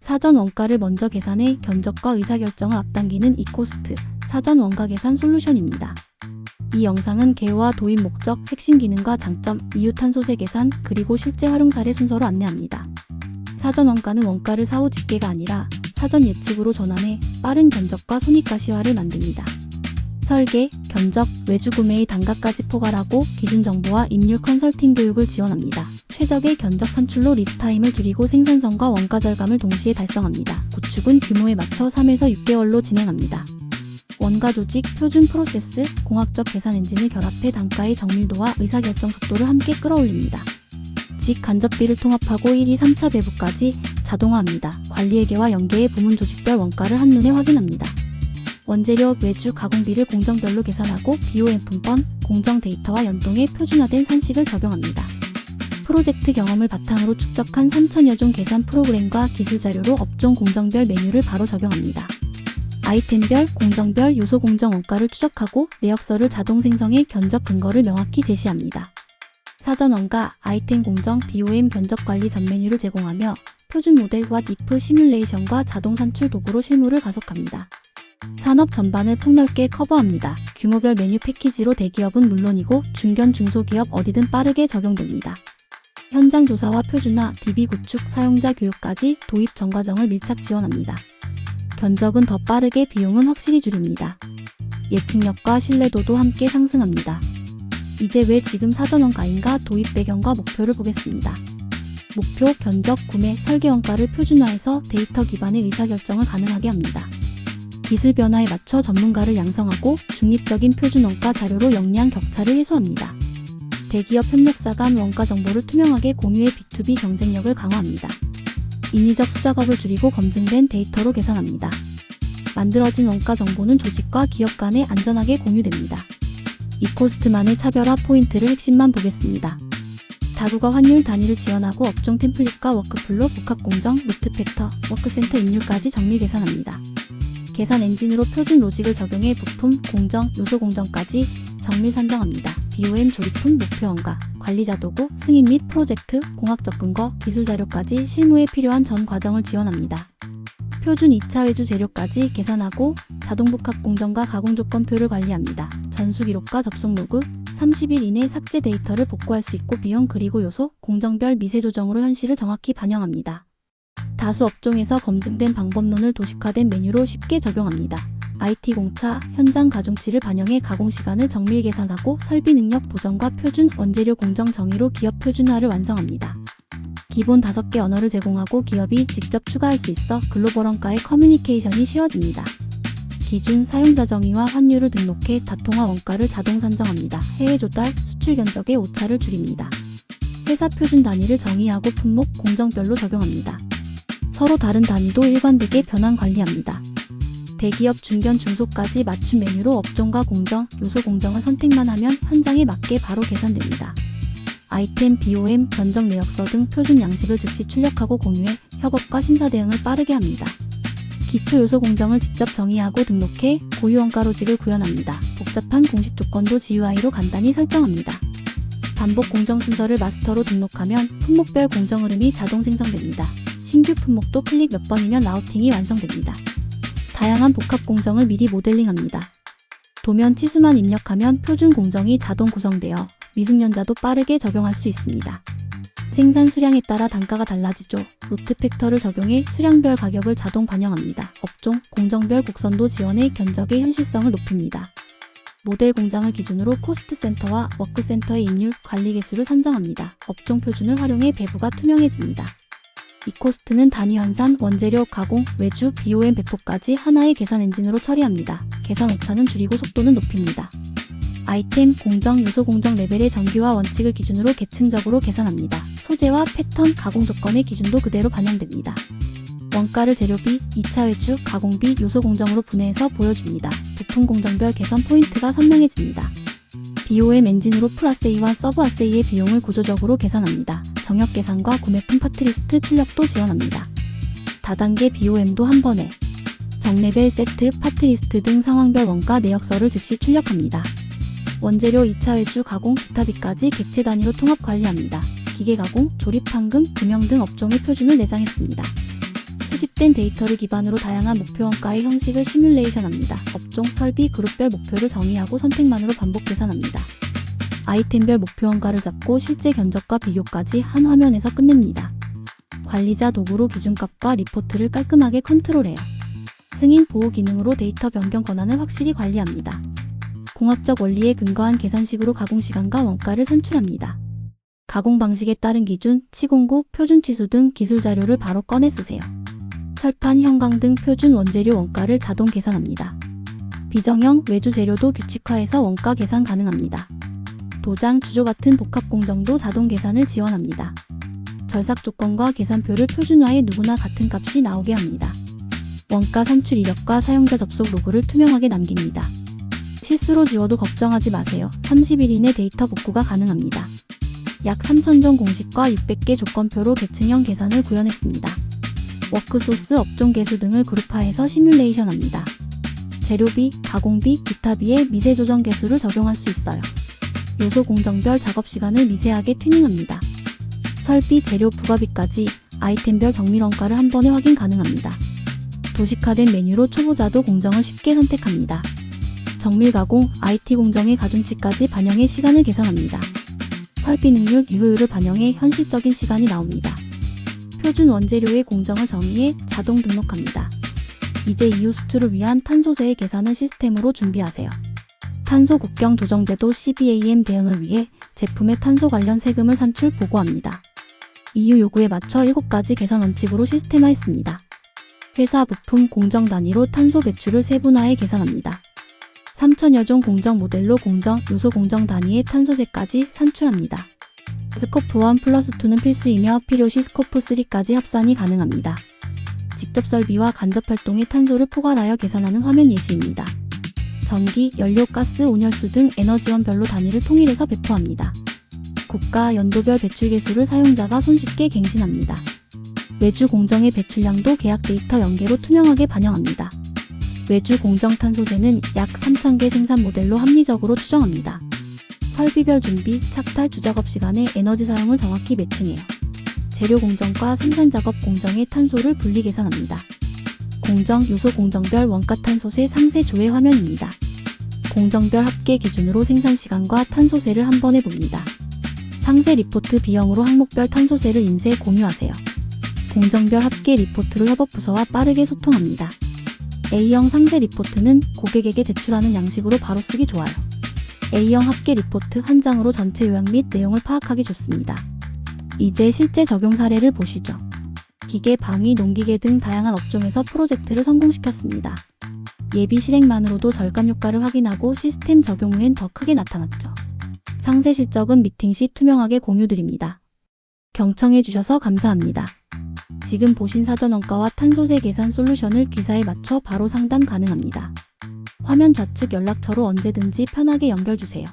사전 원가를 먼저 계산해 견적과 의사결정을 앞당기는 이코스트, 사전 원가 계산 솔루션입니다. 이 영상은 개요와 도입 목적, 핵심 기능과 장점, 이유탄소세 계산, 그리고 실제 활용 사례 순서로 안내합니다. 사전 원가는 원가를 사후 집계가 아니라 사전 예측으로 전환해 빠른 견적과 손익가시화를 만듭니다. 설계, 견적, 외주 구매의 단가까지 포괄하고 기준 정보와 입률 컨설팅 교육을 지원합니다. 최적의 견적 산출로 리드타임을 줄이고 생산성과 원가 절감을 동시에 달성합니다. 구축은 규모에 맞춰 3에서 6개월로 진행합니다. 원가 조직, 표준 프로세스, 공학적 계산 엔진을 결합해 단가의 정밀도와 의사결정 속도를 함께 끌어올립니다. 직 간접비를 통합하고 1위 3차 배부까지 자동화합니다. 관리회계와 연계의 부문 조직별 원가를 한눈에 확인합니다. 원재료, 외주, 가공비를 공정별로 계산하고 BOM 품번, 공정 데이터와 연동해 표준화된 산식을 적용합니다. 프로젝트 경험을 바탕으로 축적한 3,000여 종 계산 프로그램과 기술 자료로 업종 공정별 메뉴를 바로 적용합니다. 아이템별, 공정별, 요소 공정 원가를 추적하고 내역서를 자동 생성해 견적 근거를 명확히 제시합니다. 사전 원가, 아이템 공정, BOM 견적 관리 전 메뉴를 제공하며 표준 모델 What If 시뮬레이션과 자동 산출 도구로 실무를 가속합니다. 산업 전반을 폭넓게 커버합니다. 규모별 메뉴 패키지로 대기업은 물론이고 중견 중소기업 어디든 빠르게 적용됩니다. 현장 조사와 표준화, DB 구축, 사용자 교육까지 도입 전 과정을 밀착 지원합니다. 견적은 더 빠르게 비용은 확실히 줄입니다. 예측력과 신뢰도도 함께 상승합니다. 이제 왜 지금 사전 원가인가 도입 배경과 목표를 보겠습니다. 목표, 견적, 구매, 설계 원가를 표준화해서 데이터 기반의 의사결정을 가능하게 합니다. 기술 변화에 맞춰 전문가를 양성하고 중립적인 표준 원가 자료로 역량 격차를 해소합니다. 대기업 협력사 간 원가 정보를 투명하게 공유해 B2B 경쟁력을 강화합니다. 인위적 수작업을 줄이고 검증된 데이터로 계산합니다. 만들어진 원가 정보는 조직과 기업 간에 안전하게 공유됩니다. 이코스트만의 차별화 포인트를 핵심만 보겠습니다. 다국어 환율 단위를 지원하고 업종 템플릿과 워크플로, 복합공정, 루트 팩터, 워크센터 입률까지 정밀 계산합니다. 계산 엔진으로 표준 로직을 적용해 부품, 공정, 요소 공정까지 정밀 산정합니다. BOM 조립품, 목표 원가, 관리자 도구, 승인 및 프로젝트, 공학적 근거, 기술 자료까지 실무에 필요한 전 과정을 지원합니다. 표준 2차 외주 재료까지 계산하고 자동 복합 공정과 가공 조건표를 관리합니다. 전수 기록과 접속 로그, 30일 이내 삭제 데이터를 복구할 수 있고 비용 그리고 요소, 공정별 미세 조정으로 현실을 정확히 반영합니다. 다수 업종에서 검증된 방법론을 도식화된 메뉴로 쉽게 적용합니다. IT 공차, 현장 가중치를 반영해 가공 시간을 정밀 계산하고 설비 능력 보정과 표준 원재료 공정 정의로 기업 표준화를 완성합니다. 기본 5개 언어를 제공하고 기업이 직접 추가할 수 있어 글로벌 원가의 커뮤니케이션이 쉬워집니다. 기준, 사용자 정의와 환율을 등록해 다통화 원가를 자동 산정합니다. 해외 조달, 수출 견적의 오차를 줄입니다. 회사 표준 단위를 정의하고 품목, 공정별로 적용합니다. 서로 다른 단위도 일관되게 변환 관리합니다. 대기업, 중견, 중소까지 맞춤 메뉴로 업종과 공정, 요소 공정을 선택만 하면 현장에 맞게 바로 계산됩니다. 아이템, BOM, 견적 내역서 등 표준 양식을 즉시 출력하고 공유해 협업과 심사 대응을 빠르게 합니다. 기초 요소 공정을 직접 정의하고 등록해 고유 원가 로직을 구현합니다. 복잡한 공식 조건도 GUI로 간단히 설정합니다. 반복 공정 순서를 마스터로 등록하면 품목별 공정 흐름이 자동 생성됩니다. 신규 품목도 클릭 몇 번이면 라우팅이 완성됩니다. 다양한 복합 공정을 미리 모델링합니다. 도면 치수만 입력하면 표준 공정이 자동 구성되어 미숙련자도 빠르게 적용할 수 있습니다. 생산 수량에 따라 단가가 달라지죠. 로트 팩터를 적용해 수량별 가격을 자동 반영합니다. 업종, 공정별 곡선도 지원해 견적의 현실성을 높입니다. 모델 공장을 기준으로 코스트 센터와 워크 센터의 입률, 관리 개수를 산정합니다. 업종 표준을 활용해 배부가 투명해집니다. 이코스트는 단위 환산, 원재료, 가공, 외주, BOM 배포까지 하나의 계산 엔진으로 처리합니다. 계산 오차는 줄이고 속도는 높입니다. 아이템, 공정, 요소 공정 레벨의 정규화 원칙을 기준으로 계층적으로 계산합니다. 소재와 패턴, 가공 조건의 기준도 그대로 반영됩니다. 원가를 재료비, 2차 외주, 가공비, 요소 공정으로 분해해서 보여줍니다. 부품 공정별 개선 포인트가 선명해집니다. BOM 엔진으로 풀아세이와 서브아세이의 비용을 구조적으로 계산합니다. 정역 계산과 구매품 파트리스트 출력도 지원합니다. 다단계 BOM도 한 번에, 정레벨 세트, 파트리스트 등 상황별 원가 내역서를 즉시 출력합니다. 원재료 2차 외주, 가공, 기타비까지 객체 단위로 통합 관리합니다. 기계 가공, 조립, 판금, 금형 등 업종의 표준을 내장했습니다. 수집된 데이터를 기반으로 다양한 목표 원가의 형식을 시뮬레이션합니다. 업종, 설비, 그룹별 목표를 정의하고 선택만으로 반복 계산합니다. 아이템별 목표 원가를 잡고 실제 견적과 비교까지 한 화면에서 끝냅니다. 관리자 도구로 기준값과 리포트를 깔끔하게 컨트롤해요. 승인 보호 기능으로 데이터 변경 권한을 확실히 관리합니다. 공학적 원리에 근거한 계산식으로 가공 시간과 원가를 산출합니다. 가공 방식에 따른 기준, 치공구, 표준 치수 등 기술 자료를 바로 꺼내 쓰세요. 철판, 형광 등 표준 원재료 원가를 자동 계산합니다. 비정형, 외주 재료도 규칙화해서 원가 계산 가능합니다. 도장, 주조 같은 복합 공정도 자동 계산을 지원합니다. 절삭 조건과 계산표를 표준화해 누구나 같은 값이 나오게 합니다. 원가 산출 이력과 사용자 접속 로그를 투명하게 남깁니다. 실수로 지워도 걱정하지 마세요. 30일 이내 데이터 복구가 가능합니다. 약 3,000종 공식과 600개 조건표로 계층형 계산을 구현했습니다. 워크소스, 업종 개수 등을 그룹화해서 시뮬레이션합니다. 재료비, 가공비, 기타비에 미세 조정 개수를 적용할 수 있어요. 요소 공정별 작업 시간을 미세하게 튜닝합니다. 설비, 재료, 부가비까지 아이템별 정밀 원가를 한 번에 확인 가능합니다. 도식화된 메뉴로 초보자도 공정을 쉽게 선택합니다. 정밀 가공, IT 공정의 가중치까지 반영해 시간을 계산합니다. 설비 능률, 유효율을 반영해 현실적인 시간이 나옵니다. 표준 원재료의 공정을 정의해 자동 등록합니다. 이제 이후 수출을 위한 탄소세의 계산을 시스템으로 준비하세요. 탄소 국경 조정제도 CBAM 대응을 위해 제품의 탄소 관련 세금을 산출 보고합니다. EU 요구에 맞춰 7가지 계산 원칙으로 시스템화했습니다. 회사 부품 공정 단위로 탄소 배출을 세분화해 계산합니다. 3,000여 종 공정 모델로 공정, 요소 공정 단위의 탄소세까지 산출합니다. 스코프 1 플러스 2는 필수이며 필요시 스코프 3까지 합산이 가능합니다. 직접 설비와 간접 활동의 탄소를 포괄하여 계산하는 화면 예시입니다. 전기, 연료, 가스, 온열수 등 에너지원별로 단위를 통일해서 배포합니다. 국가, 연도별 배출 개수를 사용자가 손쉽게 갱신합니다. 외주 공정의 배출량도 계약 데이터 연계로 투명하게 반영합니다. 외주 공정 탄소세는 약 3,000개 생산 모델로 합리적으로 추정합니다. 설비별 준비, 착탈, 주작업 시간에 에너지 사용을 정확히 매칭해요. 재료 공정과 생산 작업 공정의 탄소를 분리 계산합니다. 공정, 요소 공정별 원가 탄소세 상세 조회 화면입니다. 공정별 합계 기준으로 생산 시간과 탄소세를 한 번에 봅니다. 상세 리포트 B형으로 항목별 탄소세를 인쇄 공유하세요. 공정별 합계 리포트로 협업부서와 빠르게 소통합니다. A형 상세 리포트는 고객에게 제출하는 양식으로 바로 쓰기 좋아요. A형 합계 리포트 한 장으로 전체 요약 및 내용을 파악하기 좋습니다. 이제 실제 적용 사례를 보시죠. 기계, 방위, 농기계 등 다양한 업종에서 프로젝트를 성공시켰습니다. 예비 실행만으로도 절감 효과를 확인하고 시스템 적용 후엔 더 크게 나타났죠. 상세 실적은 미팅 시 투명하게 공유드립니다. 경청해 주셔서 감사합니다. 지금 보신 사전 원가와 탄소세 계산 솔루션을 기사에 맞춰 바로 상담 가능합니다. 화면 좌측 연락처로 언제든지 편하게 연결 주세요.